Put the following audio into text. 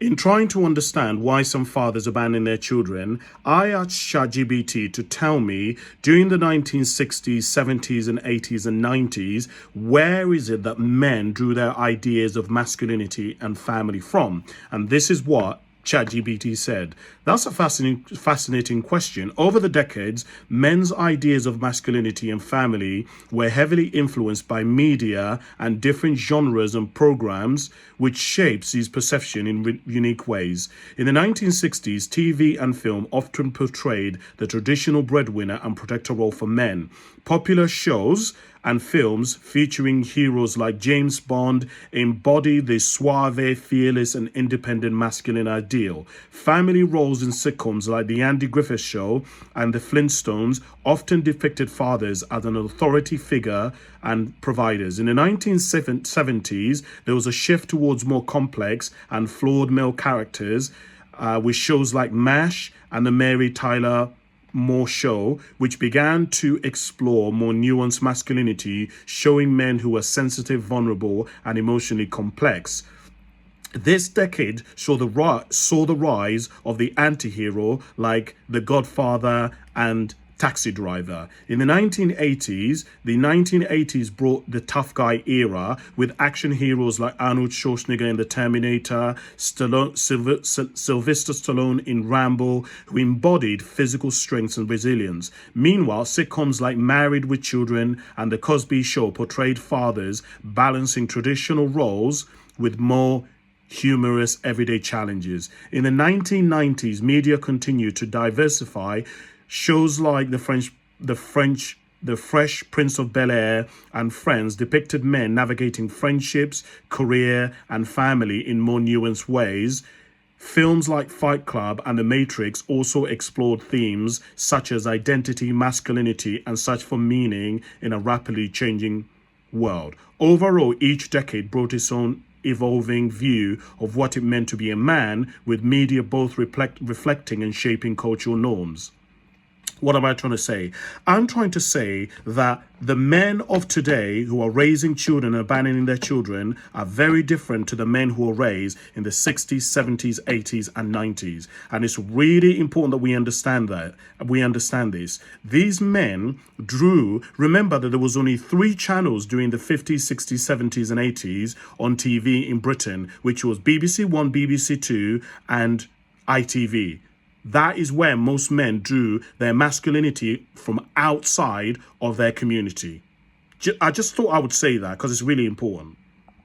In trying to understand why some fathers abandon their children, I asked ChatGPT to tell me during the 1960s, 70s, and 80s and 90s, where is it that men drew their ideas of masculinity and family from? And this is what ChatGPT said. That's a fascinating question. Over the decades, men's ideas of masculinity and family were heavily influenced by media and different genres and programs, which shapes these perceptions in unique ways. In the 1960s, TV and film often portrayed the traditional breadwinner and protector role for men. Popular shows and films featuring heroes like James Bond embody this suave, fearless, and independent masculine ideal. Family roles in sitcoms like The Andy Griffith Show and The Flintstones often depicted fathers as an authority figure and providers. In the 1970s, there was a shift towards more complex and flawed male characters with shows like MASH and The Mary Tyler Moore Show, which began to explore more nuanced masculinity, showing men who were sensitive, vulnerable, and emotionally complex. This decade saw the rise of the anti-hero like The Godfather and Taxi Driver. In the 1980s brought the tough guy era with action heroes like Arnold Schwarzenegger in The Terminator, Sylvester Stallone in Rambo, who embodied physical strength and resilience. Meanwhile, sitcoms like Married with Children and The Cosby Show portrayed fathers balancing traditional roles with more humorous everyday challenges. In the 1990s, media continued to diversify. Shows like The Fresh Prince of Bel-Air and Friends depicted men navigating friendships, career, and family in more nuanced ways. Films like Fight Club and The Matrix also explored themes such as identity, masculinity, and search for meaning in a rapidly changing world. Overall, each decade brought its own evolving view of what it meant to be a man, with media both reflecting and shaping cultural norms. What am I trying to say? I'm trying to say that the men of today who are raising children and abandoning their children are very different to the men who were raised in the 60s, 70s, 80s, and 90s. And it's really important that we understand this. These men remember that there was only 3 channels during the 50s, 60s, 70s, and 80s on TV in Britain, which was BBC One, BBC Two, and ITV. That is where most men drew their masculinity from outside of their community. I just thought I would say that because it's really important.